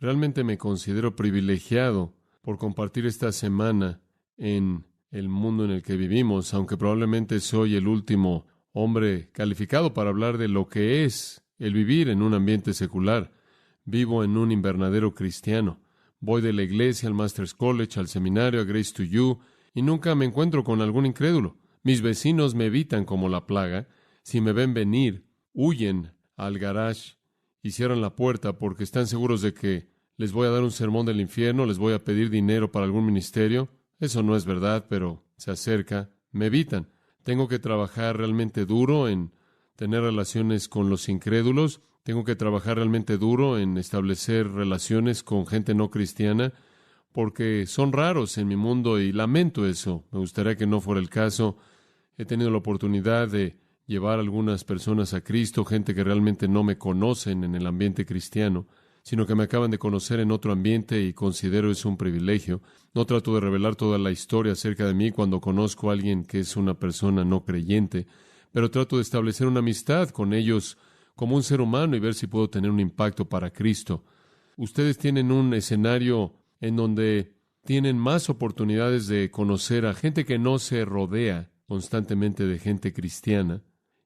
Realmente me considero privilegiado por compartir esta semana en el mundo en el que vivimos, aunque probablemente soy el último hombre calificado para hablar de lo que es el vivir en un ambiente secular. Vivo en un invernadero cristiano. Voy de la iglesia al Master's College, al seminario, a Grace to You, y nunca me encuentro con algún incrédulo. Mis vecinos me evitan como la plaga. Si me ven venir, huyen al garage y cierran la puerta porque están seguros de que les voy a dar un sermón del infierno, les voy a pedir dinero para algún ministerio. Eso no es verdad, pero se acerca. Me evitan. Tengo que trabajar realmente duro en tener relaciones con los incrédulos. Tengo que trabajar realmente duro en establecer relaciones con gente no cristiana, porque son raros en mi mundo y lamento eso. Me gustaría que no fuera el caso. He tenido la oportunidad de llevar a algunas personas a Cristo, gente que realmente no me conocen en el ambiente cristiano, sino que me acaban de conocer en otro ambiente y considero eso un privilegio. No trato de revelar toda la historia acerca de mí cuando conozco a alguien que es una persona no creyente, pero trato de establecer una amistad con ellos como un ser humano y ver si puedo tener un impacto para Cristo. Ustedes tienen un escenario en donde tienen más oportunidades de conocer a gente que no se rodea constantemente de gente cristiana,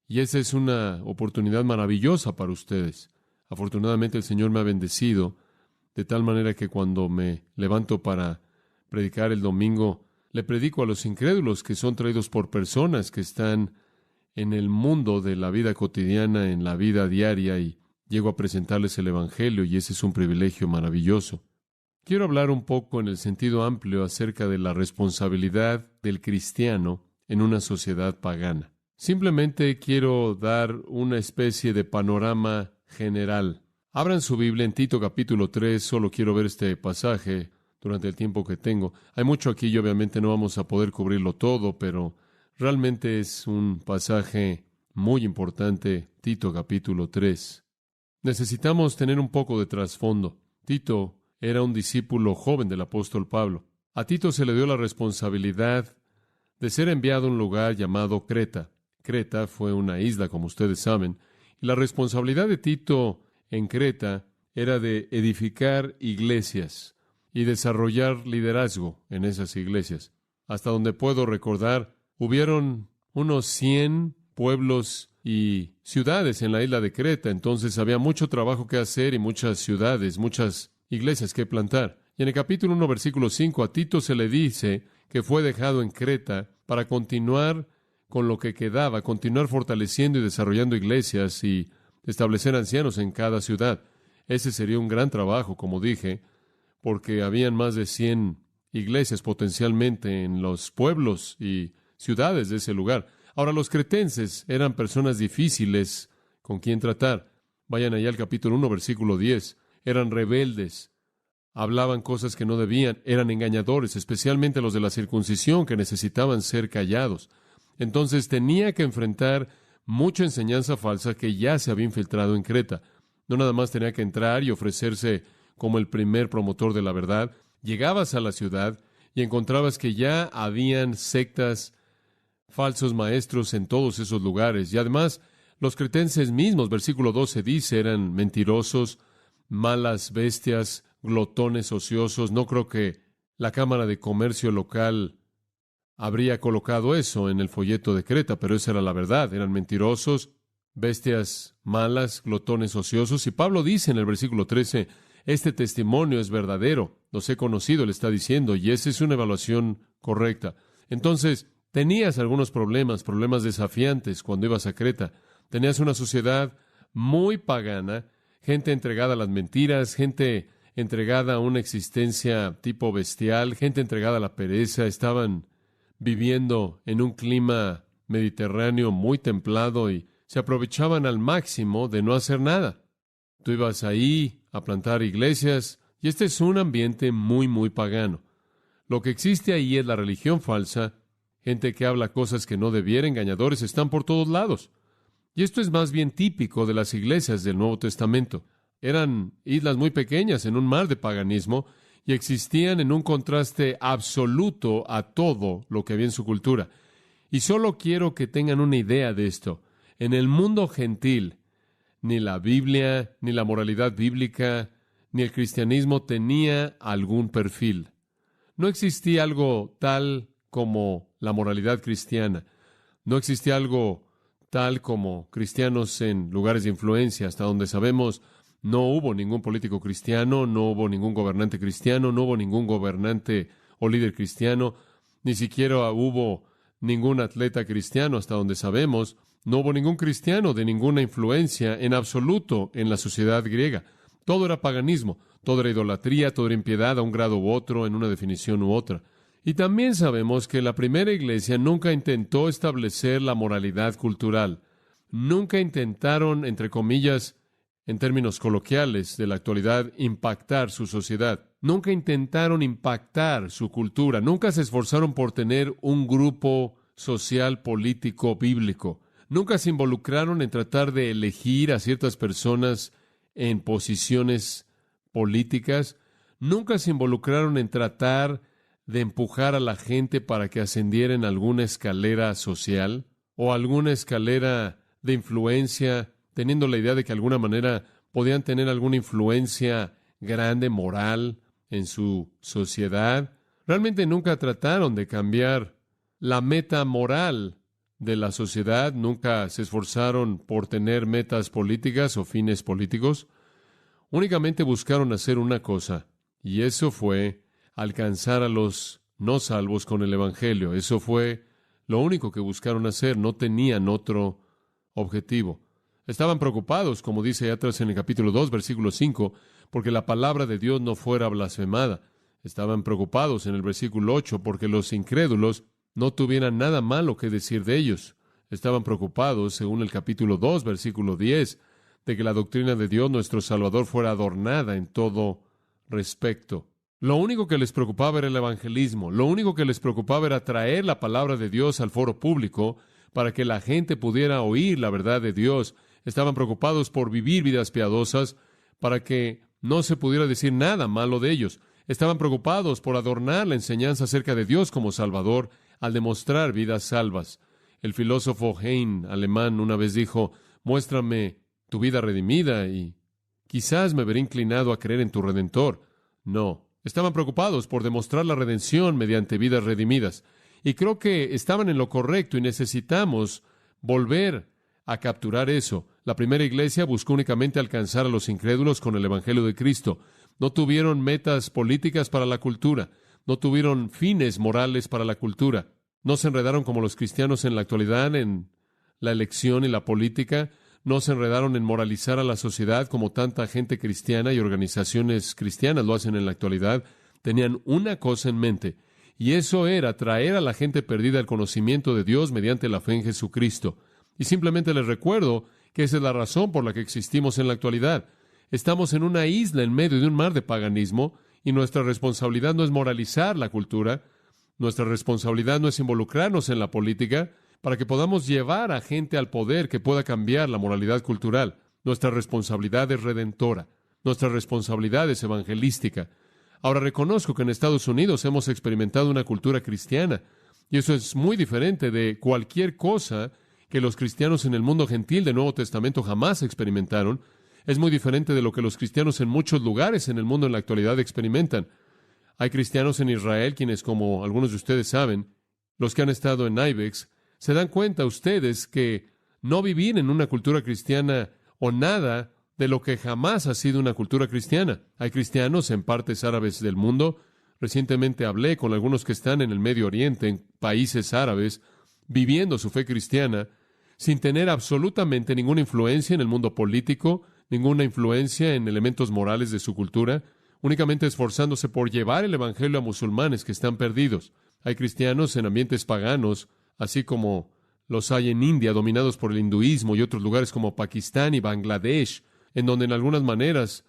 y esa es una oportunidad maravillosa para ustedes. Afortunadamente el Señor me ha bendecido de tal manera que cuando me levanto para predicar el domingo, le predico a los incrédulos que son traídos por personas que están en el mundo de la vida cotidiana, en la vida diaria, y llego a presentarles el Evangelio, y ese es un privilegio maravilloso. Quiero hablar un poco en el sentido amplio acerca de la responsabilidad del cristiano en una sociedad pagana. Simplemente quiero dar una especie de panorama general. Abran su Biblia en Tito capítulo 3, solo quiero ver este pasaje durante el tiempo que tengo. Hay mucho aquí y obviamente no vamos a poder cubrirlo todo, pero realmente es un pasaje muy importante, Tito capítulo 3. Necesitamos tener un poco de trasfondo. Tito era un discípulo joven del apóstol Pablo. A Tito se le dio la responsabilidad de ser enviado a un lugar llamado Creta. Creta fue una isla, como ustedes saben, y la responsabilidad de Tito en Creta era de edificar iglesias y desarrollar liderazgo en esas iglesias. Hasta donde puedo recordar, hubieron unos 100 pueblos y ciudades en la isla de Creta, entonces había mucho trabajo que hacer y muchas ciudades, muchas iglesias que plantar. Y en el capítulo 1, versículo 5, a Tito se le dice que fue dejado en Creta para continuar con lo que quedaba, continuar fortaleciendo y desarrollando iglesias y establecer ancianos en cada ciudad. Ese sería un gran trabajo, como dije, porque habían más de 100 iglesias potencialmente en los pueblos y ciudades de ese lugar. Ahora, los cretenses eran personas difíciles con quien tratar. Vayan allá al capítulo 1, versículo 10. Eran rebeldes, hablaban cosas que no debían, eran engañadores, especialmente los de la circuncisión, que necesitaban ser callados. Entonces tenía que enfrentar mucha enseñanza falsa que ya se había infiltrado en Creta. No nada más tenía que entrar y ofrecerse como el primer promotor de la verdad. Llegabas a la ciudad y encontrabas que ya habían sectas, falsos maestros en todos esos lugares. Y además, los cretenses mismos, versículo 12 dice, eran mentirosos, malas bestias, glotones ociosos. No creo que la Cámara de Comercio local habría colocado eso en el folleto de Creta, pero esa era la verdad. Eran mentirosos, bestias malas, glotones ociosos. Y Pablo dice en el versículo 13, este testimonio es verdadero, los he conocido, le está diciendo, y esa es una evaluación correcta. Entonces, tenías algunos problemas desafiantes cuando ibas a Creta. Tenías una sociedad muy pagana, gente entregada a las mentiras, gente entregada a una existencia tipo bestial, gente entregada a la pereza. Estaban viviendo en un clima mediterráneo muy templado y se aprovechaban al máximo de no hacer nada. Tú ibas ahí a plantar iglesias y este es un ambiente muy pagano. Lo que existe ahí es la religión falsa, gente que habla cosas que no debiera, engañadores, están por todos lados. Y esto es más bien típico de las iglesias del Nuevo Testamento. Eran islas muy pequeñas en un mar de paganismo y existían en un contraste absoluto a todo lo que había en su cultura. Y solo quiero que tengan una idea de esto. En el mundo gentil, ni la Biblia, ni la moralidad bíblica, ni el cristianismo tenía algún perfil. No existía algo tal como la moralidad cristiana. No existía algo tal como cristianos en lugares de influencia. Hasta donde sabemos, no hubo ningún político cristiano, no hubo ningún gobernante cristiano, no hubo ningún gobernante o líder cristiano, ni siquiera hubo ningún atleta cristiano. Hasta donde sabemos, no hubo ningún cristiano de ninguna influencia en absoluto en la sociedad griega. Todo era paganismo, todo era idolatría, todo era impiedad a un grado u otro, en una definición u otra. Y también sabemos que la primera iglesia nunca intentó establecer la moralidad cultural. Nunca intentaron, entre comillas, en términos coloquiales de la actualidad, impactar su sociedad. Nunca intentaron impactar su cultura. Nunca se esforzaron por tener un grupo social, político, bíblico. Nunca se involucraron en tratar de elegir a ciertas personas en posiciones políticas. Nunca se involucraron en tratar de empujar a la gente para que ascendiera en alguna escalera social o alguna escalera de influencia, teniendo la idea de que de alguna manera podían tener alguna influencia grande, moral, en su sociedad. Realmente nunca trataron de cambiar la meta moral de la sociedad, nunca se esforzaron por tener metas políticas o fines políticos. Únicamente buscaron hacer una cosa, y eso fue alcanzar a los no salvos con el Evangelio. Eso fue lo único que buscaron hacer. No tenían otro objetivo. Estaban preocupados, como dice allá atrás en el capítulo 2, versículo 5, porque la palabra de Dios no fuera blasfemada. Estaban preocupados en el versículo 8 porque los incrédulos no tuvieran nada malo que decir de ellos. Estaban preocupados, según el capítulo 2, versículo 10, de que la doctrina de Dios, nuestro Salvador, fuera adornada en todo respecto. Lo único que les preocupaba era el evangelismo. Lo único que les preocupaba era traer la palabra de Dios al foro público para que la gente pudiera oír la verdad de Dios. Estaban preocupados por vivir vidas piadosas para que no se pudiera decir nada malo de ellos. Estaban preocupados por adornar la enseñanza acerca de Dios como Salvador al demostrar vidas salvas. El filósofo Heine, alemán, una vez dijo: muéstrame tu vida redimida y quizás me veré inclinado a creer en tu Redentor. No. Estaban preocupados por demostrar la redención mediante vidas redimidas. Y creo que estaban en lo correcto y necesitamos volver a capturar eso. La primera iglesia buscó únicamente alcanzar a los incrédulos con el Evangelio de Cristo. No tuvieron metas políticas para la cultura. No tuvieron fines morales para la cultura. No se enredaron como los cristianos en la actualidad en la elección y la política. No se enredaron en moralizar a la sociedad como tanta gente cristiana y organizaciones cristianas lo hacen en la actualidad. Tenían una cosa en mente, y eso era traer a la gente perdida al conocimiento de Dios mediante la fe en Jesucristo. Y simplemente les recuerdo que esa es la razón por la que existimos en la actualidad. Estamos en una isla en medio de un mar de paganismo, y nuestra responsabilidad no es moralizar la cultura. Nuestra responsabilidad no es involucrarnos en la política para que podamos llevar a gente al poder que pueda cambiar la moralidad cultural. Nuestra responsabilidad es redentora. Nuestra responsabilidad es evangelística. Ahora, reconozco que en Estados Unidos hemos experimentado una cultura cristiana, y eso es muy diferente de cualquier cosa que los cristianos en el mundo gentil del Nuevo Testamento jamás experimentaron. Es muy diferente de lo que los cristianos en muchos lugares en el mundo en la actualidad experimentan. Hay cristianos en Israel quienes, como algunos de ustedes saben, los que han estado en IBEX, se dan cuenta ustedes que no vivir en una cultura cristiana o nada de lo que jamás ha sido una cultura cristiana. Hay cristianos en partes árabes del mundo. Recientemente hablé con algunos que están en el Medio Oriente, en países árabes, viviendo su fe cristiana, sin tener absolutamente ninguna influencia en el mundo político, ninguna influencia en elementos morales de su cultura, únicamente esforzándose por llevar el evangelio a musulmanes que están perdidos. Hay cristianos en ambientes paganos, así como los hay en India, dominados por el hinduismo, y otros lugares como Pakistán y Bangladesh, en donde en algunas maneras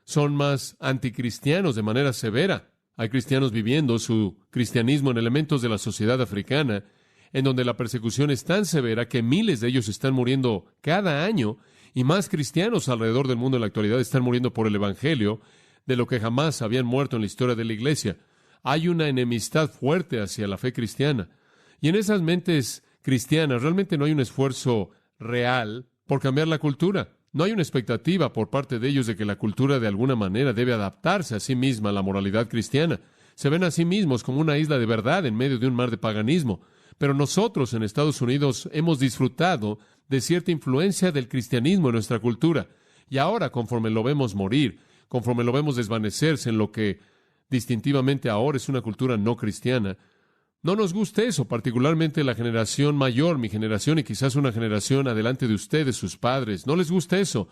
son más anticristianos de manera severa. Hay cristianos viviendo su cristianismo en elementos de la sociedad africana, en donde la persecución es tan severa que miles de ellos están muriendo cada año, y más cristianos alrededor del mundo en la actualidad están muriendo por el Evangelio de lo que jamás habían muerto en la historia de la iglesia. Hay una enemistad fuerte hacia la fe cristiana. Y en esas mentes cristianas realmente no hay un esfuerzo real por cambiar la cultura. No hay una expectativa por parte de ellos de que la cultura de alguna manera debe adaptarse a sí misma a la moralidad cristiana. Se ven a sí mismos como una isla de verdad en medio de un mar de paganismo. Pero nosotros en Estados Unidos hemos disfrutado de cierta influencia del cristianismo en nuestra cultura. Y ahora, conforme lo vemos morir, conforme lo vemos desvanecerse en lo que distintivamente ahora es una cultura no cristiana, no nos gusta eso, particularmente la generación mayor, mi generación y quizás una generación adelante de ustedes, sus padres. No les gusta eso.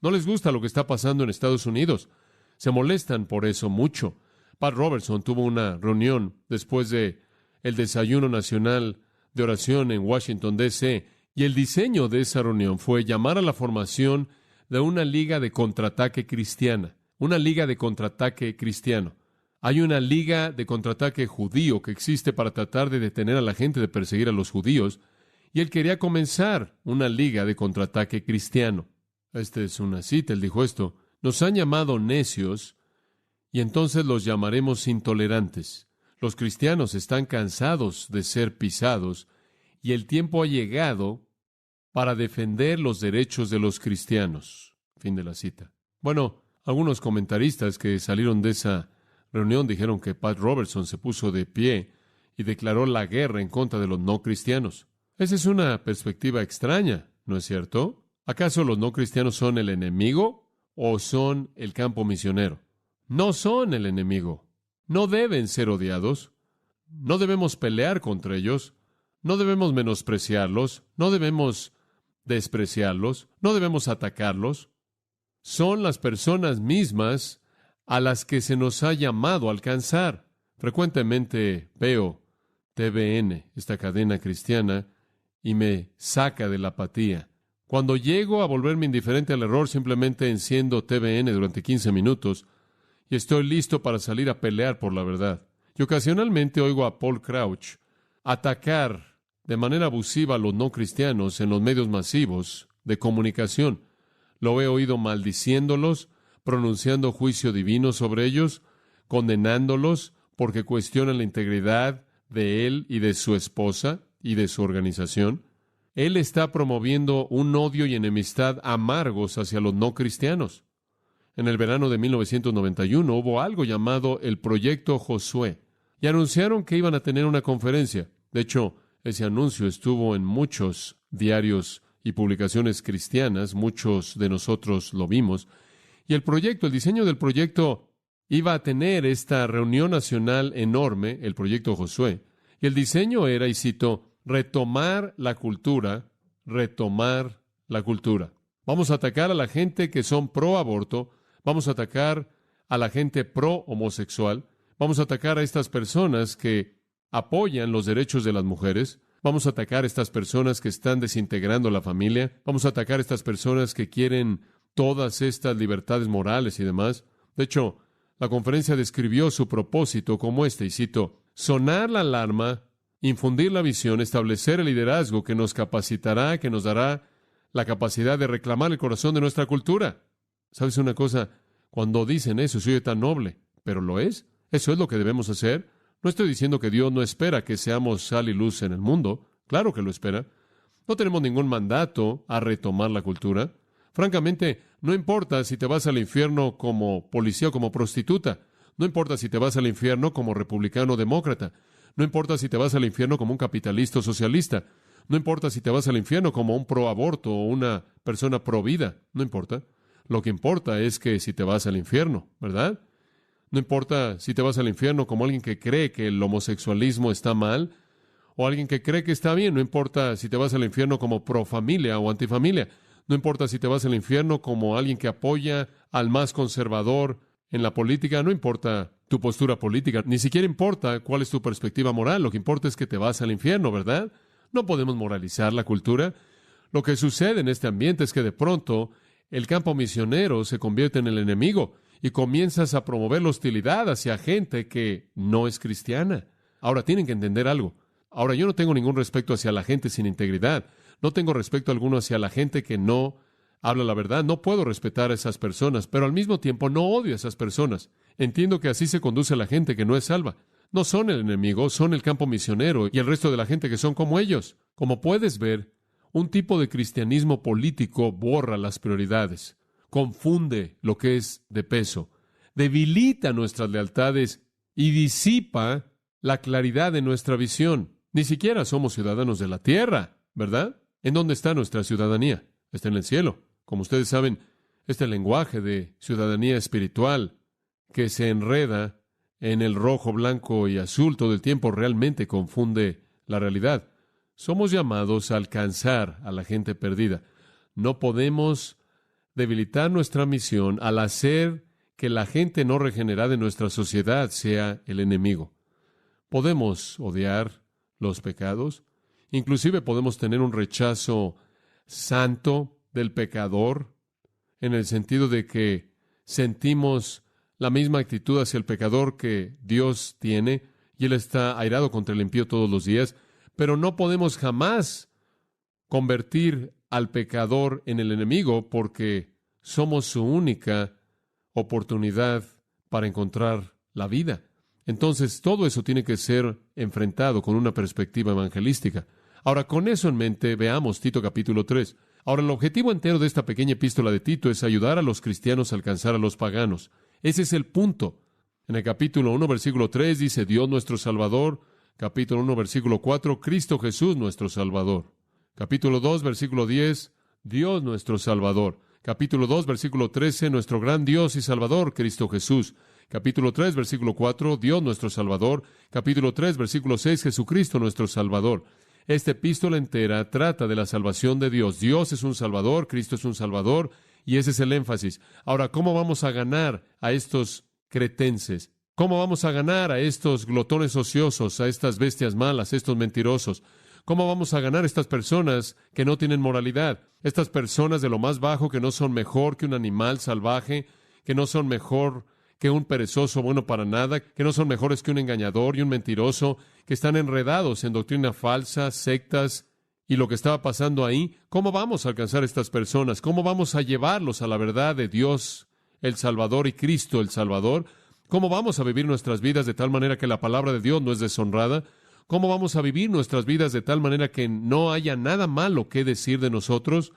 No les gusta lo que está pasando en Estados Unidos. Se molestan por eso mucho. Pat Robertson tuvo una reunión después de el desayuno nacional de oración en Washington, D.C., y el diseño de esa reunión fue llamar a la formación de una liga de contraataque cristiana, una liga de contraataque cristiano. Hay una liga de contraataque judío que existe para tratar de detener a la gente de perseguir a los judíos, y él quería comenzar una liga de contraataque cristiano. Esta es una cita, él dijo esto: nos han llamado necios, y entonces los llamaremos intolerantes. Los cristianos están cansados de ser pisados, y el tiempo ha llegado para defender los derechos de los cristianos. Fin de la cita. Bueno, algunos comentaristas que salieron de esa reunión dijeron que Pat Robertson se puso de pie y declaró la guerra en contra de los no cristianos. Esa es una perspectiva extraña, ¿no es cierto? ¿Acaso los no cristianos son el enemigo o son el campo misionero? No son el enemigo. No deben ser odiados. No debemos pelear contra ellos. No debemos menospreciarlos. No debemos despreciarlos. No debemos atacarlos. Son las personas mismas a las que se nos ha llamado a alcanzar. Frecuentemente veo TVN, esta cadena cristiana, y me saca de la apatía. Cuando llego a volverme indiferente al error, simplemente enciendo TVN durante 15 minutos y estoy listo para salir a pelear por la verdad. Y ocasionalmente oigo a Paul Crouch atacar de manera abusiva a los no cristianos en los medios masivos de comunicación. Lo he oído maldiciéndolos, pronunciando juicio divino sobre ellos, condenándolos porque cuestionan la integridad de él y de su esposa y de su organización. Él está promoviendo un odio y enemistad amargos hacia los no cristianos. En el verano de 1991 hubo algo llamado el Proyecto Josué, y anunciaron que iban a tener una conferencia. De hecho, ese anuncio estuvo en muchos diarios y publicaciones cristianas, muchos de nosotros lo vimos, y el diseño del proyecto iba a tener esta reunión nacional enorme, el Proyecto Josué, y el diseño era, y cito, retomar la cultura. Vamos a atacar a la gente que son pro aborto, vamos a atacar a la gente pro homosexual, vamos a atacar a estas personas que apoyan los derechos de las mujeres, vamos a atacar a estas personas que están desintegrando la familia, vamos a atacar a estas personas que quieren todas estas libertades morales y demás. De hecho, la conferencia describió su propósito como y cito, sonar la alarma, infundir la visión, establecer el liderazgo que nos capacitará, que nos dará la capacidad de reclamar el corazón de nuestra cultura. ¿Sabes una cosa? Cuando dicen eso, se oye tan noble, pero lo es. Eso es lo que debemos hacer. No estoy diciendo que Dios no espera que seamos sal y luz en el mundo. Claro que lo espera. No tenemos ningún mandato a retomar la cultura. Francamente, no importa si te vas al infierno como policía o como prostituta. No importa si te vas al infierno como republicano o demócrata. No importa si te vas al infierno como un capitalista o socialista. No importa si te vas al infierno como un pro aborto o una persona pro vida. No importa. Lo que importa es que si te vas al infierno, ¿verdad? No importa si te vas al infierno como alguien que cree que el homosexualismo está mal o alguien que cree que está bien. No importa si te vas al infierno como pro familia o antifamilia. No importa si te vas al infierno como alguien que apoya al más conservador en la política. No importa tu postura política. Ni siquiera importa cuál es tu perspectiva moral. Lo que importa es que te vas al infierno, ¿verdad? No podemos moralizar la cultura. Lo que sucede en este ambiente es que de pronto el campo misionero se convierte en el enemigo y comienzas a promover la hostilidad hacia gente que no es cristiana. Ahora, tienen que entender algo. Ahora, yo no tengo ningún respeto hacia la gente sin integridad. No tengo respeto alguno hacia la gente que no habla la verdad. No puedo respetar a esas personas, pero al mismo tiempo no odio a esas personas. Entiendo que así se conduce a la gente que no es salva. No son el enemigo, son el campo misionero y el resto de la gente que son como ellos. Como puedes ver, Un tipo de cristianismo político borra las prioridades, confunde lo que es de peso, debilita nuestras lealtades y disipa la claridad de nuestra visión. Ni siquiera somos ciudadanos de la tierra, ¿verdad? ¿En dónde está nuestra ciudadanía? Está en el cielo. Como ustedes saben, este lenguaje de ciudadanía espiritual que se enreda en el rojo, blanco y azul todo el tiempo realmente confunde la realidad. Somos llamados a alcanzar a la gente perdida. No podemos debilitar nuestra misión al hacer que la gente no regenerada en nuestra sociedad sea el enemigo. Podemos odiar los pecados, inclusive podemos tener un rechazo santo del pecador, en el sentido de que sentimos la misma actitud hacia el pecador que Dios tiene, y Él está airado contra el impío todos los días, pero no podemos jamás convertir al pecador en el enemigo, porque somos su única oportunidad para encontrar la vida. Entonces, todo eso tiene que ser enfrentado con una perspectiva evangelística. Ahora, con eso en mente, veamos Tito capítulo 3. Ahora, el objetivo entero de esta pequeña epístola de Tito es ayudar a los cristianos a alcanzar a los paganos. Ese es el punto. En el capítulo 1, versículo 3, dice Dios nuestro Salvador. Capítulo 1, versículo 4, Cristo Jesús nuestro Salvador. Capítulo 2, versículo 10, Dios nuestro Salvador. Capítulo 2, versículo 13, nuestro gran Dios y Salvador, Cristo Jesús. Capítulo 3, versículo 4, Dios nuestro Salvador. Capítulo 3, versículo 6, Jesucristo nuestro Salvador. Esta epístola entera trata de la salvación de Dios. Dios es un Salvador, Cristo es un Salvador, y ese es el énfasis. Ahora, ¿cómo vamos a ganar a estos cretenses? ¿Cómo vamos a ganar a estos glotones ociosos, a estas bestias malas, a estos mentirosos? ¿Cómo vamos a ganar a estas personas que no tienen moralidad? Estas personas de lo más bajo que no son mejor que un animal salvaje, que no son mejor que un perezoso bueno para nada, que no son mejores que un engañador y un mentiroso, que están enredados en doctrina falsa, sectas y lo que estaba pasando ahí. ¿Cómo vamos a alcanzar a estas personas? ¿Cómo vamos a llevarlos a la verdad de Dios, el Salvador, y Cristo, el Salvador? ¿Cómo vamos a vivir nuestras vidas de tal manera que la palabra de Dios no es deshonrada? ¿Cómo vamos a vivir nuestras vidas de tal manera que no haya nada malo que decir de nosotros?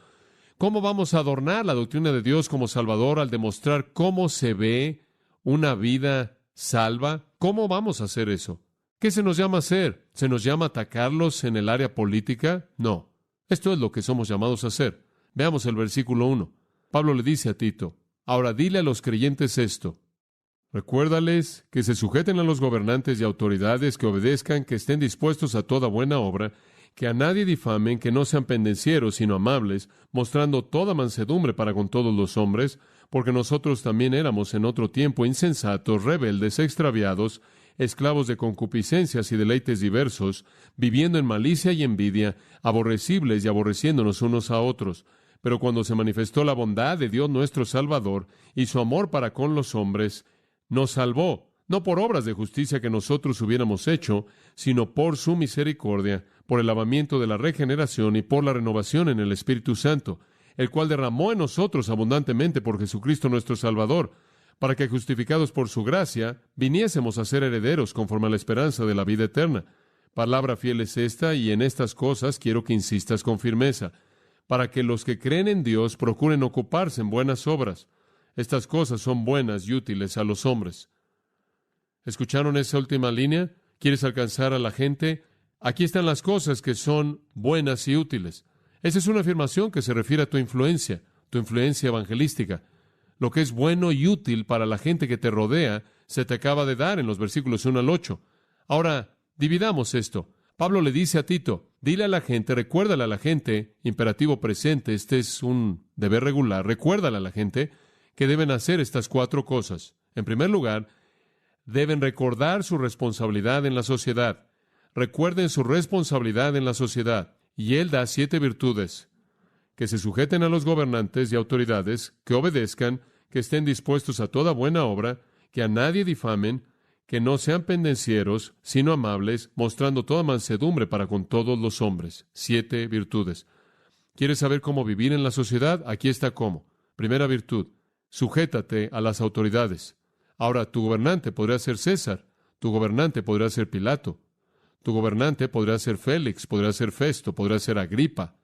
¿Cómo vamos a adornar la doctrina de Dios como Salvador al demostrar cómo se ve una vida salva? ¿Cómo vamos a hacer eso? ¿Qué se nos llama hacer? ¿Se nos llama atacarlos en el área política? No. Esto es lo que somos llamados a hacer. Veamos el versículo 1. Pablo le dice a Tito, ahora dile a los creyentes esto. Recuérdales que se sujeten a los gobernantes y autoridades, que obedezcan, que estén dispuestos a toda buena obra, que a nadie difamen, que no sean pendencieros, sino amables, mostrando toda mansedumbre para con todos los hombres, porque nosotros también éramos en otro tiempo insensatos, rebeldes, extraviados, esclavos de concupiscencias y deleites diversos, viviendo en malicia y envidia, aborrecibles y aborreciéndonos unos a otros. Pero cuando se manifestó la bondad de Dios nuestro Salvador y su amor para con los hombres, nos salvó, no por obras de justicia que nosotros hubiéramos hecho, sino por su misericordia, por el lavamiento de la regeneración y por la renovación en el Espíritu Santo, el cual derramó en nosotros abundantemente por Jesucristo nuestro Salvador, para que, justificados por su gracia, viniésemos a ser herederos conforme a la esperanza de la vida eterna. Palabra fiel es esta, y en estas cosas quiero que insistas con firmeza, para que los que creen en Dios procuren ocuparse en buenas obras. Estas cosas son buenas y útiles a los hombres. ¿Escucharon esa última línea? ¿Quieres alcanzar a la gente? Aquí están las cosas que son buenas y útiles. Esa es una afirmación que se refiere a tu influencia evangelística. Lo que es bueno y útil para la gente que te rodea se te acaba de dar en los versículos 1 al 8. Ahora, dividamos esto. Pablo le dice a Tito, dile a la gente, recuérdale a la gente, imperativo presente, este es un deber regular, recuérdale a la gente que deben hacer estas 4 cosas. En primer lugar, deben recordar su responsabilidad en la sociedad. Recuerden su responsabilidad en la sociedad. Y él da 7 virtudes. Que se sujeten a los gobernantes y autoridades, que obedezcan, que estén dispuestos a toda buena obra, que a nadie difamen, que no sean pendencieros, sino amables, mostrando toda mansedumbre para con todos los hombres. 7 virtudes. ¿Quieres saber cómo vivir en la sociedad? Aquí está cómo. Primera virtud. Sujétate a las autoridades. Ahora, tu gobernante podría ser César, tu gobernante podría ser Pilato, tu gobernante podría ser Félix, podría ser Festo, podría ser Agripa,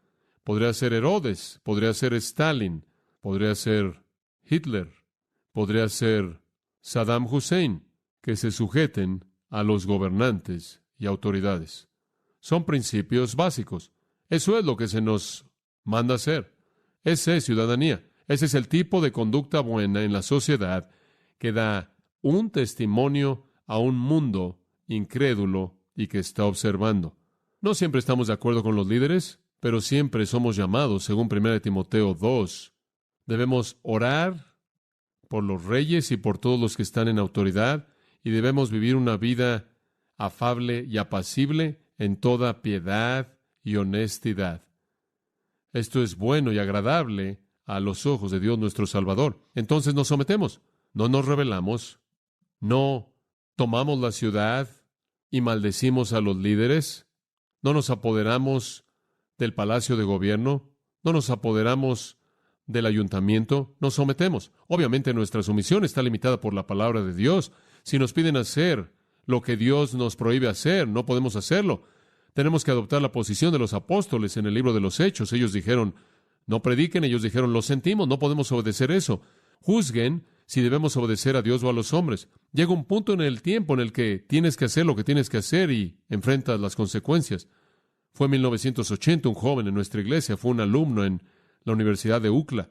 Podría ser Herodes, podría ser Stalin, podría ser Hitler, podría ser Saddam Hussein, que se sujeten a los gobernantes y autoridades. Son principios básicos. Eso es lo que se nos manda hacer. Esa es ciudadanía. Ese es el tipo de conducta buena en la sociedad que da un testimonio a un mundo incrédulo y que está observando. No siempre estamos de acuerdo con los líderes, pero siempre somos llamados, según 1 Timoteo 2. Debemos orar por los reyes y por todos los que están en autoridad, y debemos vivir una vida afable y apacible en toda piedad y honestidad. Esto es bueno y agradable a los ojos de Dios nuestro Salvador. Entonces nos sometemos, no nos rebelamos, no tomamos la ciudad y maldecimos a los líderes, no nos apoderamos del palacio de gobierno, no nos apoderamos del ayuntamiento, nos sometemos. Obviamente nuestra sumisión está limitada por la palabra de Dios. Si nos piden hacer lo que Dios nos prohíbe hacer, no podemos hacerlo. Tenemos que adoptar la posición de los apóstoles en el libro de los Hechos. Ellos dijeron, no prediquen. Ellos dijeron, lo sentimos, no podemos obedecer eso. Juzguen si debemos obedecer a Dios o a los hombres. Llega un punto en el tiempo en el que tienes que hacer lo que tienes que hacer y enfrentas las consecuencias. Fue en 1980, un joven en nuestra iglesia, fue un alumno en la Universidad de UCLA.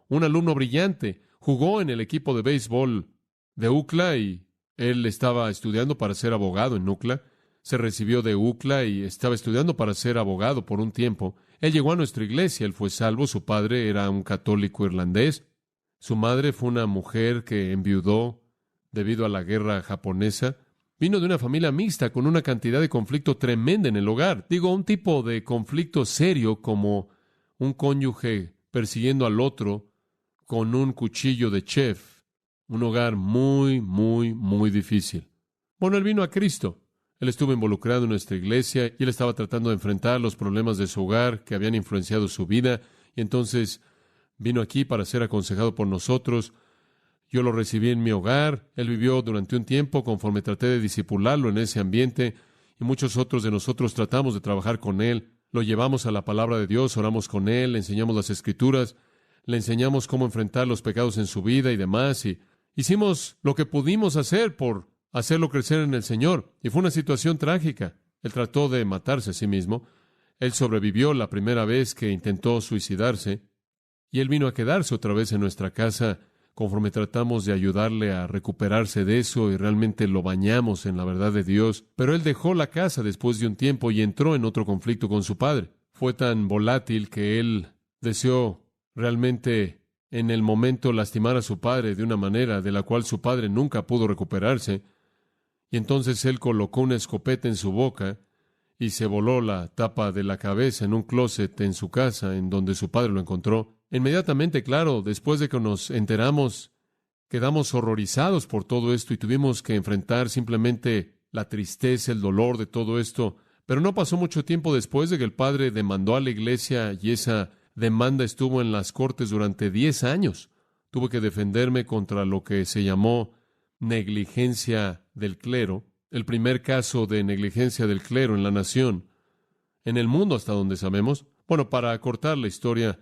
Un alumno brillante, jugó en el equipo de béisbol de UCLA y él estaba estudiando para ser abogado en UCLA. Se recibió de UCLA y estaba estudiando para ser abogado por un tiempo. Él llegó a nuestra iglesia, él fue salvo, su padre era un católico irlandés. Su madre fue una mujer que enviudó debido a la guerra japonesa. Vino de una familia mixta con una cantidad de conflicto tremenda en el hogar. Digo, un tipo de conflicto serio como un cónyuge persiguiendo al otro con un cuchillo de chef. Un hogar muy, muy, muy difícil. Bueno, él vino a Cristo. Él estuvo involucrado en nuestra iglesia y él estaba tratando de enfrentar los problemas de su hogar que habían influenciado su vida. Y entonces vino aquí para ser aconsejado por nosotros. Yo lo recibí en mi hogar. Él vivió durante un tiempo conforme traté de discipularlo en ese ambiente. Y muchos otros de nosotros tratamos de trabajar con él. Lo llevamos a la palabra de Dios, oramos con él, le enseñamos las Escrituras, le enseñamos cómo enfrentar los pecados en su vida y demás. Y hicimos lo que pudimos hacer por hacerlo crecer en el Señor. Y fue una situación trágica. Él trató de matarse a sí mismo. Él sobrevivió la primera vez que intentó suicidarse. Y él vino a quedarse otra vez en nuestra casa conforme tratamos de ayudarle a recuperarse de eso y realmente lo bañamos en la verdad de Dios. Pero él dejó la casa después de un tiempo y entró en otro conflicto con su padre. Fue tan volátil que él deseó realmente en el momento lastimar a su padre de una manera de la cual su padre nunca pudo recuperarse. Y entonces él colocó una escopeta en su boca y se voló la tapa de la cabeza en un closet en su casa, en donde su padre lo encontró. Inmediatamente, claro, después de que nos enteramos, quedamos horrorizados por todo esto y tuvimos que enfrentar simplemente la tristeza, el dolor de todo esto. Pero no pasó mucho tiempo después de que el padre demandó a la iglesia y esa demanda estuvo en las cortes durante 10 años. Tuve que defenderme contra lo que se llamó negligencia del clero, el primer caso de negligencia del clero en la nación, en el mundo hasta donde sabemos. Bueno, para acortar la historia,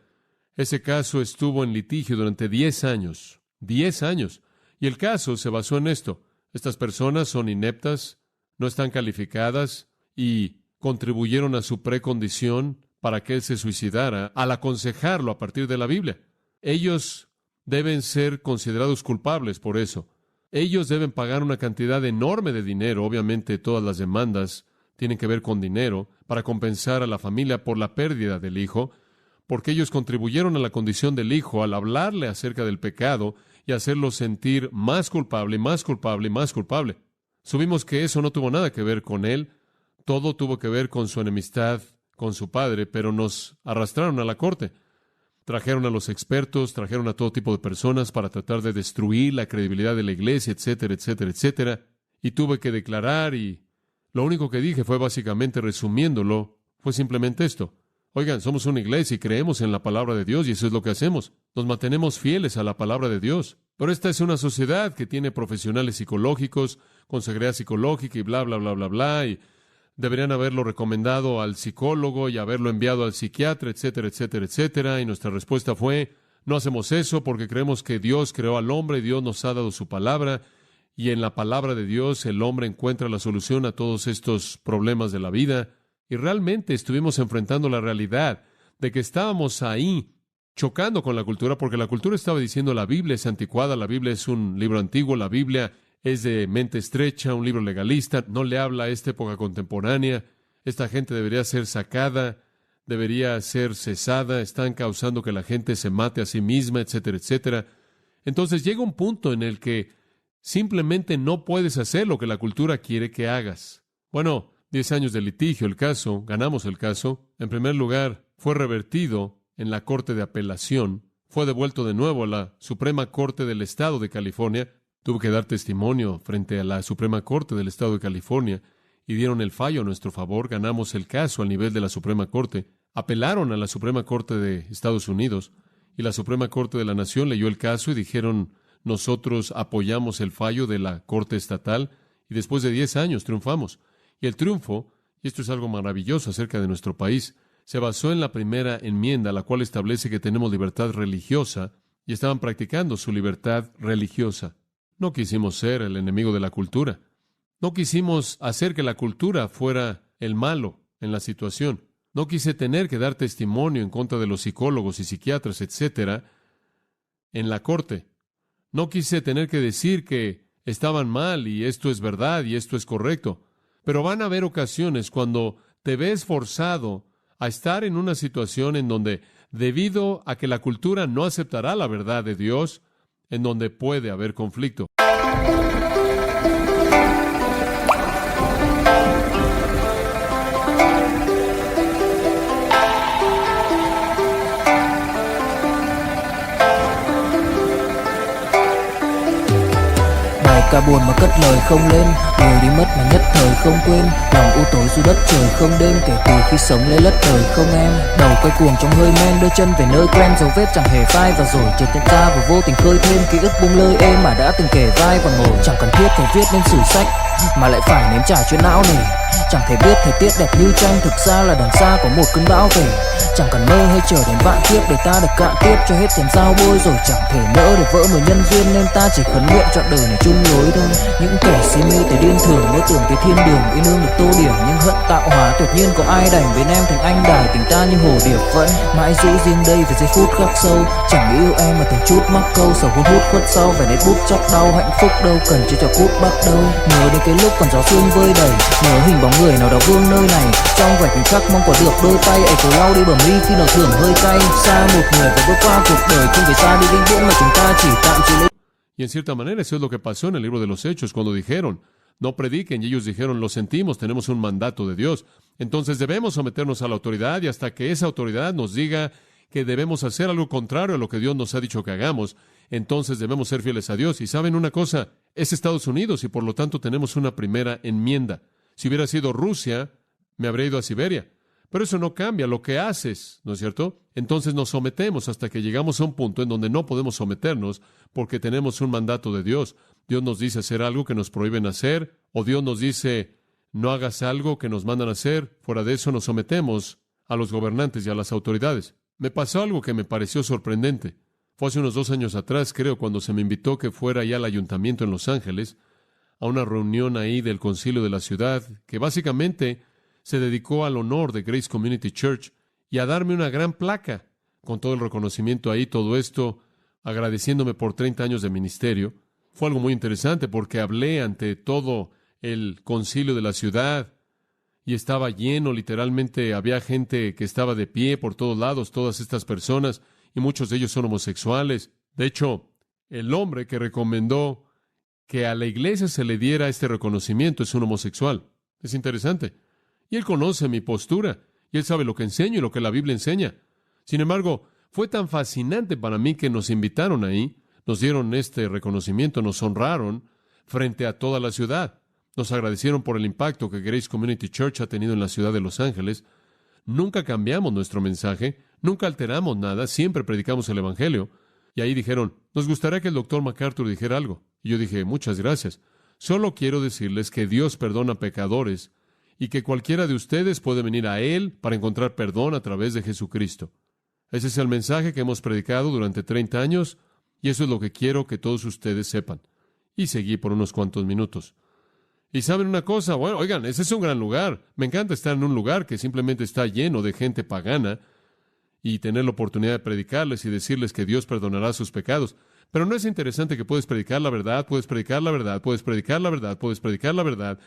ese caso estuvo en litigio durante 10 años. 10 años. Y el caso se basó en esto. Estas personas son ineptas, no están calificadas y contribuyeron a su precondición para que él se suicidara al aconsejarlo a partir de la Biblia. Ellos deben ser considerados culpables por eso. Ellos deben pagar una cantidad enorme de dinero. Obviamente todas las demandas tienen que ver con dinero para compensar a la familia por la pérdida del hijo, porque ellos contribuyeron a la condición del hijo al hablarle acerca del pecado y hacerlo sentir más culpable, más culpable, más culpable. Supimos que eso no tuvo nada que ver con él, todo tuvo que ver con su enemistad con su padre, pero nos arrastraron a la corte. Trajeron a los expertos, trajeron a todo tipo de personas para tratar de destruir la credibilidad de la iglesia, etcétera, etcétera, etcétera. Y tuve que declarar y lo único que dije fue básicamente, resumiéndolo, fue simplemente esto. Oigan, somos una iglesia y creemos en la palabra de Dios y eso es lo que hacemos. Nos mantenemos fieles a la palabra de Dios. Pero esta es una sociedad que tiene profesionales psicológicos, con seguridad psicológica y bla, bla, bla, bla, bla. Y deberían haberlo recomendado al psicólogo y haberlo enviado al psiquiatra, etcétera, etcétera, etcétera. Y nuestra respuesta fue, no hacemos eso porque creemos que Dios creó al hombre y Dios nos ha dado su palabra. Y en la palabra de Dios el hombre encuentra la solución a todos estos problemas de la vida. Y realmente estuvimos enfrentando la realidad de que estábamos ahí chocando con la cultura, porque la cultura estaba diciendo la Biblia es anticuada, la Biblia es un libro antiguo, la Biblia es de mente estrecha, un libro legalista, no le habla a esta época contemporánea, esta gente debería ser sacada, debería ser cesada, están causando que la gente se mate a sí misma, etcétera, etcétera. Entonces llega un punto en el que simplemente no puedes hacer lo que la cultura quiere que hagas. Bueno, 10 años de litigio, el caso, ganamos el caso. En primer lugar, fue revertido en la Corte de Apelación, fue devuelto de nuevo a la Suprema Corte del Estado de California. Tuve que dar testimonio frente a la Suprema Corte del Estado de California y dieron el fallo a nuestro favor. Ganamos el caso al nivel de la Suprema Corte. Apelaron a la Suprema Corte de Estados Unidos y la Suprema Corte de la Nación leyó el caso y dijeron, nosotros apoyamos el fallo de la Corte Estatal y después de 10 años triunfamos. Y el triunfo, y esto es algo maravilloso acerca de nuestro país, se basó en la primera enmienda, la cual establece que tenemos libertad religiosa y estaban practicando su libertad religiosa. No quisimos ser el enemigo de la cultura. No quisimos hacer que la cultura fuera el malo en la situación. No quise tener que dar testimonio en contra de los psicólogos y psiquiatras, etcétera, en la corte. No quise tener que decir que estaban mal y esto es verdad y esto es correcto. Pero van a haber ocasiones cuando te ves forzado a estar en una situación en donde, debido a que la cultura no aceptará la verdad de Dios, en donde puede haber conflicto. Ca buồn mà cất lời không lên, người đi mất mà nhất thời không quên, lòng u tối dù đất trời không đêm, kể từ khi sống lấy lất đời không em. Đầu quay cuồng trong hơi men, đôi chân về nơi quen, dấu vết chẳng hề phai, và rồi chợt nhận ra và vô tình khơi thêm ký ức buông lơi êm mà đã từng kể vai và ngồi. Chẳng cần thiết phải viết lên sử sách mà lại phải nếm trải chuyện não nề. Chẳng thể biết thời tiết đẹp như tranh, thực ra là đằng xa có một cơn bão về. Chẳng cần mơ hay chờ đến vạn kiếp để ta được cạn tiếp cho hết tiền giao bôi, rồi chẳng thể nỡ để vỡ một nhân duyên, nên ta chỉ khấn nguyện trọn đời này chung lối thôi. Những kẻ si mê tới điên thường mơ tưởng tới thiên đường, yêu nương được tô điểm nhưng hận tạo hóa, tuyệt nhiên có ai đành bên em thành anh đài, tình ta như hồ điệp vẫn mãi giữ riêng đây về giây phút khắc sâu. Chẳng yêu em mà từng chút mắc câu, sầu hôn hút khuất sau vẻ nét bút chóc đau, hạnh phúc đâu cần chỉ cho cút bắt đầu. Nhớ đến cái lúc còn gió sương vơi đầy, nhớ hình bóng người nào đó vương nơi này, trong vạch mình khắc mong có được đôi tay ấy cố lau đi bầm ly khi nào thưởng hơi cay. Xa một người và bước qua cuộc đời không phải xa đi vĩnh viễn mà chúng ta chỉ tạm chịu. Y en cierta manera eso es lo que pasó en el libro de los Hechos cuando dijeron, no prediquen, y ellos dijeron, lo sentimos, tenemos un mandato de Dios. Entonces debemos someternos a la autoridad y hasta que esa autoridad nos diga que debemos hacer algo contrario a lo que Dios nos ha dicho que hagamos, entonces debemos ser fieles a Dios. Y saben una cosa, es Estados Unidos y por lo tanto tenemos una primera enmienda. Si hubiera sido Rusia, me habría ido a Siberia. Pero eso no cambia lo que haces, ¿no es cierto? Entonces nos sometemos hasta que llegamos a un punto en donde no podemos someternos porque tenemos un mandato de Dios. Dios nos dice hacer algo que nos prohíben hacer, o Dios nos dice no hagas algo que nos mandan a hacer. Fuera de eso nos sometemos a los gobernantes y a las autoridades. Me pasó algo que me pareció sorprendente. Fue hace unos 2 años atrás, creo, cuando se me invitó que fuera allá al ayuntamiento en Los Ángeles, a una reunión ahí del concilio de la ciudad, que básicamente se dedicó al honor de Grace Community Church y a darme una gran placa, con todo el reconocimiento ahí, todo esto, agradeciéndome por 30 años de ministerio. Fue algo muy interesante porque hablé ante todo el concilio de la ciudad y estaba lleno, literalmente había gente que estaba de pie por todos lados, todas estas personas, y muchos de ellos son homosexuales. De hecho, el hombre que recomendó que a la iglesia se le diera este reconocimiento es un homosexual. Es interesante. Y él conoce mi postura, y él sabe lo que enseño y lo que la Biblia enseña. Sin embargo, fue tan fascinante para mí que nos invitaron ahí, nos dieron este reconocimiento, nos honraron frente a toda la ciudad. Nos agradecieron por el impacto que Grace Community Church ha tenido en la ciudad de Los Ángeles. Nunca cambiamos nuestro mensaje, nunca alteramos nada, siempre predicamos el Evangelio. Y ahí dijeron, nos gustaría que el Dr. MacArthur dijera algo. Y yo dije, muchas gracias. Solo quiero decirles que Dios perdona pecadores y que cualquiera de ustedes puede venir a Él para encontrar perdón a través de Jesucristo. Ese es el mensaje que hemos predicado durante 30 años y eso es lo que quiero que todos ustedes sepan. Y seguí por unos cuantos minutos. Y ¿saben una cosa? Bueno, oigan, ese es un gran lugar. Me encanta estar en un lugar que simplemente está lleno de gente pagana y tener la oportunidad de predicarles y decirles que Dios perdonará sus pecados. Pero ¿no es interesante que puedes predicar la verdad, puedes predicar la verdad, puedes predicar la verdad, puedes predicar la verdad?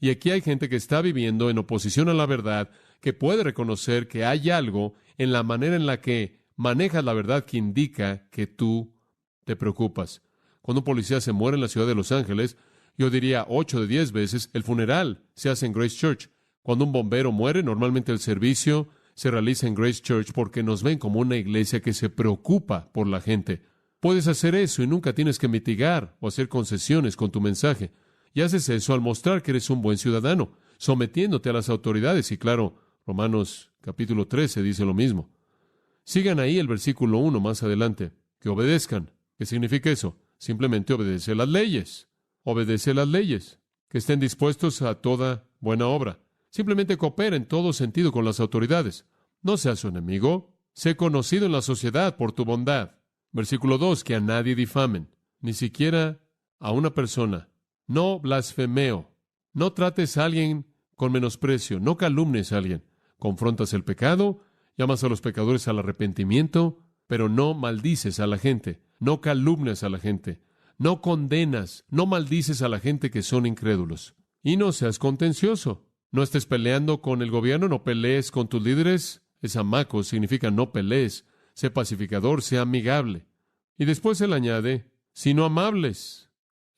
Y aquí hay gente que está viviendo en oposición a la verdad, que puede reconocer que hay algo en la manera en la que manejas la verdad que indica que tú te preocupas. Cuando un policía se muere en la ciudad de Los Ángeles, yo diría 8 de 10 veces, el funeral se hace en Grace Church. Cuando un bombero muere, normalmente el servicio se realiza en Grace Church porque nos ven como una iglesia que se preocupa por la gente. Puedes hacer eso y nunca tienes que mitigar o hacer concesiones con tu mensaje. Y haces eso al mostrar que eres un buen ciudadano, sometiéndote a las autoridades. Y claro, Romanos capítulo 13 dice lo mismo. Sigan ahí el versículo 1 más adelante. Que obedezcan. ¿Qué significa eso? Simplemente obedece las leyes. Obedece las leyes. Que estén dispuestos a toda buena obra. Simplemente coopera en todo sentido con las autoridades. No seas su enemigo. Sé conocido en la sociedad por tu bondad. Versículo 2. Que a nadie difamen. Ni siquiera a una persona. No blasfemeo. No trates a alguien con menosprecio. No calumnies a alguien. Confrontas el pecado. Llamas a los pecadores al arrepentimiento. Pero no maldices a la gente. No calumnias a la gente. No condenas. No maldices a la gente que son incrédulos. Y no seas contencioso. No estés peleando con el gobierno. No pelees con tus líderes. Es amaco. Significa no pelees. Sé pacificador. Sé amigable. Y después él añade, sino amables.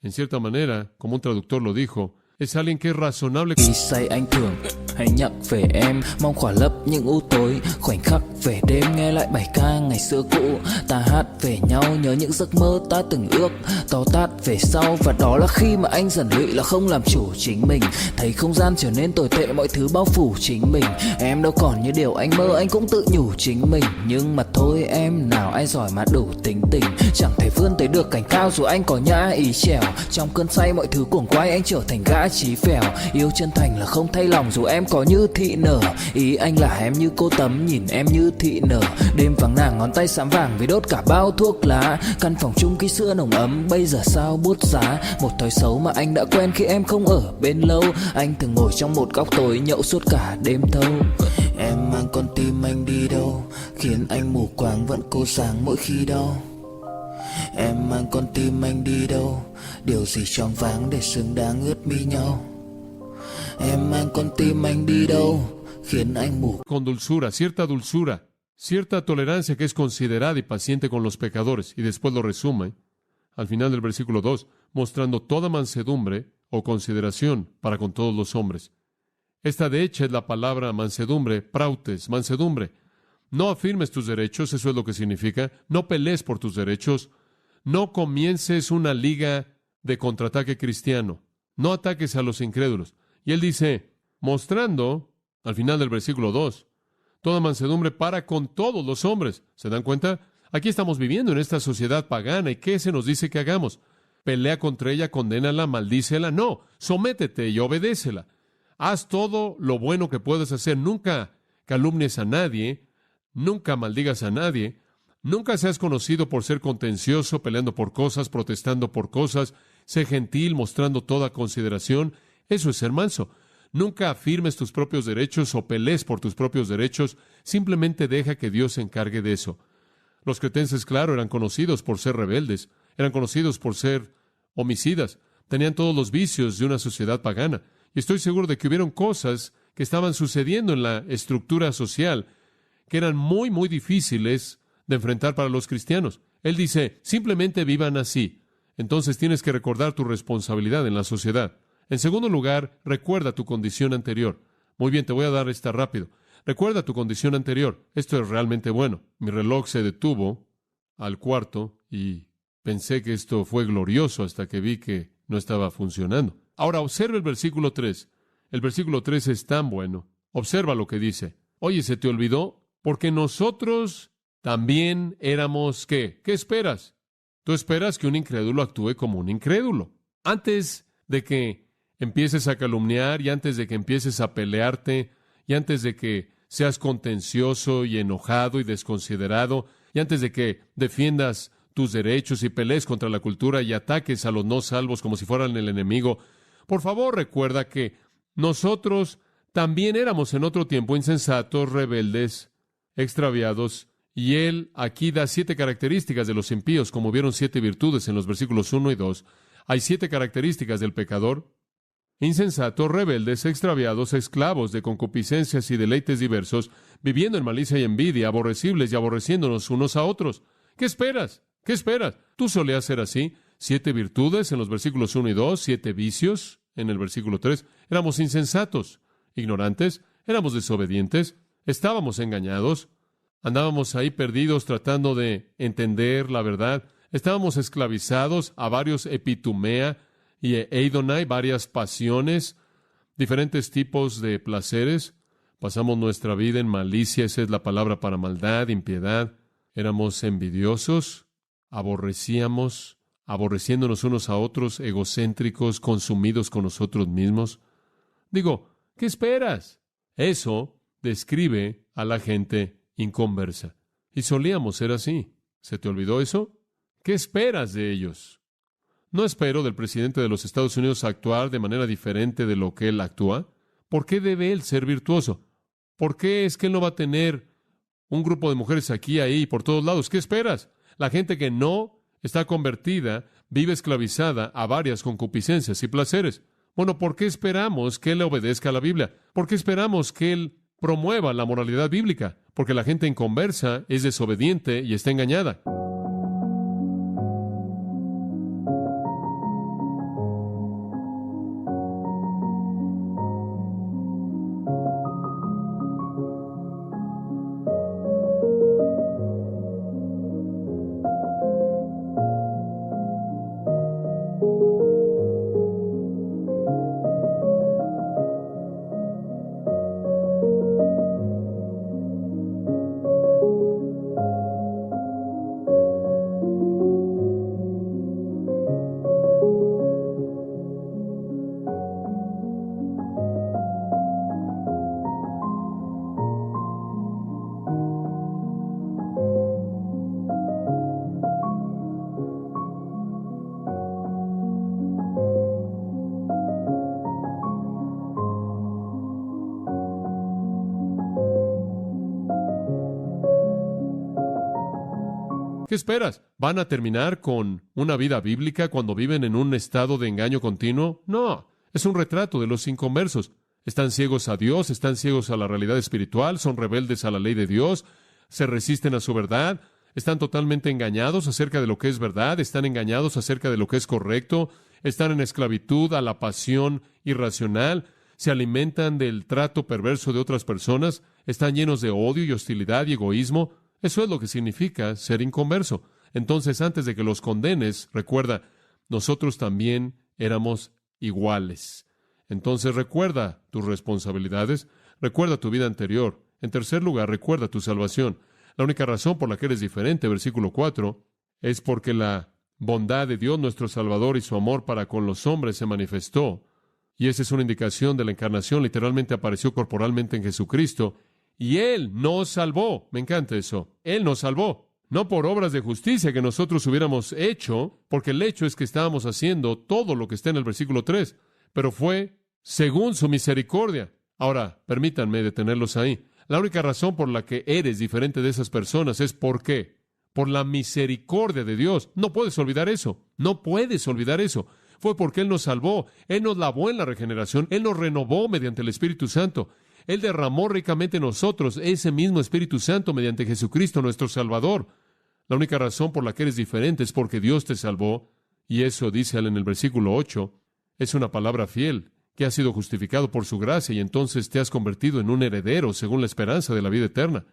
En cierta manera, como un traductor lo dijo, es alguien que es razonable. Khi say anh thường hay nhắc về em, mong khỏa lấp những u tối, khoảnh khắc về đêm nghe lại bài ca ngày xưa cũ. Ta hát về nhau nhớ những giấc mơ ta từng ước, to tát về sau và đó là khi mà anh dần lụy là không làm chủ chính mình. Thấy không gian trở nên tồi tệ, mọi thứ bao phủ chính mình. Em đâu còn như điều anh mơ, anh cũng tự nhủ chính mình. Nhưng mà thôi em, nào ai giỏi mà đủ tính tình, chẳng thể vươn tới được cảnh cao dù anh có nhã ý trèo. Trong cơn say mọi thứ cuồng quay, anh trở thành gã chí phèo. Yêu chân thành là không thay lòng dù em có như thị nở. Ý anh là em như cô tấm, nhìn em như thị nở. Đêm vắng nàng ngón tay xám vàng vì đốt cả bao thuốc lá. Căn phòng chung ký sữa nồng ấm, bây giờ sao bút giá. Một thói xấu mà anh đã quen khi em không ở bên lâu. Anh thường ngồi trong một góc tối nhậu suốt cả đêm thâu. Em mang con tim anh đi đâu, khiến anh mù quáng vẫn cố sáng mỗi khi đau. Em mang con tim anh đi đâu, điều gì choáng váng để xứng đáng ướt mi nhau. Em mang con tim anh đi đâu, khiến anh mù. Con dulzura, cierta tolerancia que es considerada y paciente con los pecadores. Y después lo resume al final del versículo 2, mostrando toda mansedumbre o consideración para con todos los hombres. Esta de hecho es la palabra mansedumbre, prautes, mansedumbre. No afirmes tus derechos, eso es lo que significa. No pelees por tus derechos. No comiences una liga de contraataque cristiano. No ataques a los incrédulos. Y él dice, mostrando, al final del versículo 2, toda mansedumbre para con todos los hombres. ¿Se dan cuenta? Aquí estamos viviendo en esta sociedad pagana. ¿Y qué se nos dice que hagamos? ¿Pelea contra ella, condénala, maldícela? No, sométete y obedécela. Haz todo lo bueno que puedas hacer. Nunca calumnies a nadie. Nunca maldigas a nadie. Nunca seas conocido por ser contencioso, peleando por cosas, protestando por cosas. Sé gentil, mostrando toda consideración. Eso es ser manso. Nunca afirmes tus propios derechos o pelees por tus propios derechos. Simplemente deja que Dios se encargue de eso. Los cretenses, claro, eran conocidos por ser rebeldes. Eran conocidos por ser homicidas. Tenían todos los vicios de una sociedad pagana. Y estoy seguro de que hubieron cosas que estaban sucediendo en la estructura social que eran muy, muy difíciles de enfrentar para los cristianos. Él dice, simplemente vivan así. Entonces tienes que recordar tu responsabilidad en la sociedad. En segundo lugar, recuerda tu condición anterior. Muy bien, te voy a dar esta rápido. Recuerda tu condición anterior. Esto es realmente bueno. Mi reloj se detuvo al cuarto y pensé que esto fue glorioso hasta que vi que no estaba funcionando. Ahora observa el versículo 3. El versículo 3 es tan bueno. Observa lo que dice. Oye, ¿se te olvidó? Porque nosotros también éramos, ¿qué? ¿Qué esperas? Tú esperas que un incrédulo actúe como un incrédulo. Antes de que empieces a calumniar y antes de que empieces a pelearte y antes de que seas contencioso y enojado y desconsiderado y antes de que defiendas tus derechos y pelees contra la cultura y ataques a los no salvos como si fueran el enemigo, por favor recuerda que nosotros también éramos en otro tiempo insensatos, rebeldes, extraviados, y Él aquí da 7 características de los impíos, como vieron 7 virtudes en los versículos 1 y 2. Hay 7 características del pecador: insensatos, rebeldes, extraviados, esclavos de concupiscencias y deleites diversos, viviendo en malicia y envidia, aborrecibles y aborreciéndonos unos a otros. ¿Qué esperas? ¿Qué esperas? Tú solías ser así. 7 virtudes en los versículos 1 y 2, 7 vicios en el versículo 3. Éramos insensatos, ignorantes, éramos desobedientes, estábamos engañados, andábamos ahí perdidos tratando de entender la verdad, estábamos esclavizados a varios epitumea y eidonai, varias pasiones, diferentes tipos de placeres. Pasamos nuestra vida en malicia, esa es la palabra para maldad, impiedad. Éramos envidiosos, aborreciéndonos unos a otros, egocéntricos, consumidos con nosotros mismos. Digo, ¿qué esperas? Eso describe a la gente inconversa. Y solíamos ser así. ¿Se te olvidó eso? ¿Qué esperas de ellos? No espero del presidente de los Estados Unidos actuar de manera diferente de lo que él actúa. ¿Por qué debe él ser virtuoso? ¿Por qué es que él no va a tener un grupo de mujeres aquí, ahí y por todos lados? ¿Qué esperas? La gente que no está convertida vive esclavizada a varias concupiscencias y placeres. Bueno, ¿por qué esperamos que él le obedezca a la Biblia? ¿Por qué esperamos que él promueva la moralidad bíblica? Porque la gente inconversa es desobediente y está engañada. ¿Qué esperas? ¿Van a terminar con una vida bíblica cuando viven en un estado de engaño continuo? No, es un retrato de los inconversos. Están ciegos a Dios, están ciegos a la realidad espiritual, son rebeldes a la ley de Dios, se resisten a su verdad, están totalmente engañados acerca de lo que es verdad, están engañados acerca de lo que es correcto, están en esclavitud a la pasión irracional, se alimentan del trato perverso de otras personas, están llenos de odio y hostilidad y egoísmo. Eso es lo que significa ser inconverso. Entonces, antes de que los condenes, recuerda, nosotros también éramos iguales. Entonces, recuerda tus responsabilidades, recuerda tu vida anterior. En tercer lugar, recuerda tu salvación. La única razón por la que eres diferente, versículo 4, es porque la bondad de Dios nuestro Salvador y su amor para con los hombres se manifestó. Y esa es una indicación de la encarnación. Literalmente apareció corporalmente en Jesucristo. Y Él nos salvó. Me encanta eso. Él nos salvó. No por obras de justicia que nosotros hubiéramos hecho, porque el hecho es que estábamos haciendo todo lo que está en el versículo 3, pero fue según su misericordia. Ahora, permítanme detenerlos ahí. La única razón por la que eres diferente de esas personas es ¿por qué? Por la misericordia de Dios. No puedes olvidar eso. No puedes olvidar eso. Fue porque Él nos salvó. Él nos lavó en la regeneración. Él nos renovó mediante el Espíritu Santo. Él derramó ricamente en nosotros ese mismo Espíritu Santo mediante Jesucristo nuestro Salvador. La única razón por la que eres diferente es porque Dios te salvó. Y eso, dice él en el versículo 8, es una palabra fiel, que has sido justificado por su gracia y entonces te has convertido en un heredero según la esperanza de la vida eterna.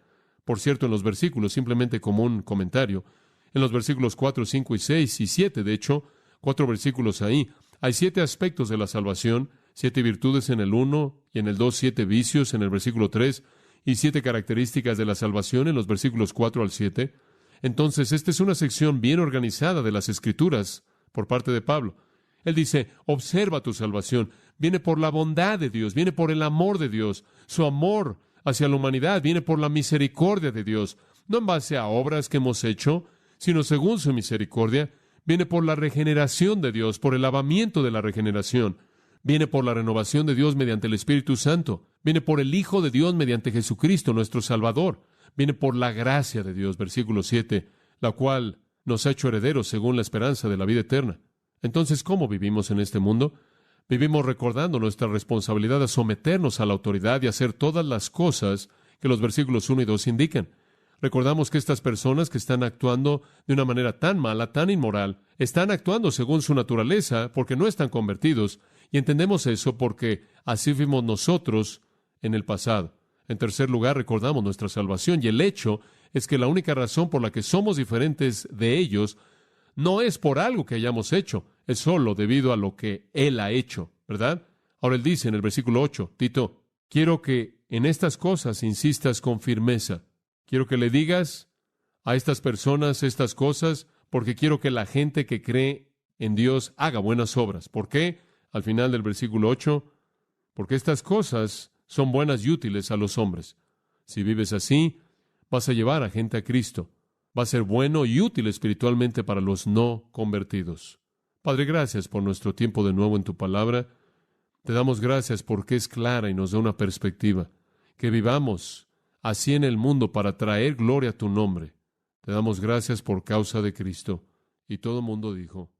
Por cierto, en los versículos, simplemente como un comentario, en los versículos 4, 5 y 6 y 7, de hecho, 4 versículos ahí, hay 7 aspectos de la salvación, 7 virtudes en el 1 y en el 2, 7 vicios en el versículo 3 y 7 características de la salvación en los versículos 4 al 7. Entonces, esta es una sección bien organizada de las Escrituras por parte de Pablo. Él dice, observa tu salvación, viene por la bondad de Dios, viene por el amor de Dios. Su amor hacia la humanidad viene por la misericordia de Dios, no en base a obras que hemos hecho, sino según su misericordia. Viene por la regeneración de Dios, por el lavamiento de la regeneración. Viene por la renovación de Dios mediante el Espíritu Santo. Viene por el Hijo de Dios mediante Jesucristo, nuestro Salvador. Viene por la gracia de Dios, versículo 7, la cual nos ha hecho herederos según la esperanza de la vida eterna. Entonces, ¿cómo vivimos en este mundo? Vivimos recordando nuestra responsabilidad de someternos a la autoridad y hacer todas las cosas que los versículos 1 y 2 indican. Recordamos que estas personas que están actuando de una manera tan mala, tan inmoral, están actuando según su naturaleza porque no están convertidos, y entendemos eso porque así fuimos nosotros en el pasado. En tercer lugar, recordamos nuestra salvación, y el hecho es que la única razón por la que somos diferentes de ellos no es por algo que hayamos hecho, es solo debido a lo que Él ha hecho, ¿verdad? Ahora Él dice en el versículo 8, Tito, quiero que en estas cosas insistas con firmeza. Quiero que le digas a estas personas estas cosas porque quiero que la gente que cree en Dios haga buenas obras. ¿Por qué? Al final del versículo 8, porque estas cosas son buenas y útiles a los hombres. Si vives así, vas a llevar a gente a Cristo. Va a ser bueno y útil espiritualmente para los no convertidos. Padre, gracias por nuestro tiempo de nuevo en tu palabra. Te damos gracias porque es clara y nos da una perspectiva. Que vivamos así en el mundo para traer gloria a tu nombre. Te damos gracias por causa de Cristo. Y todo el mundo dijo,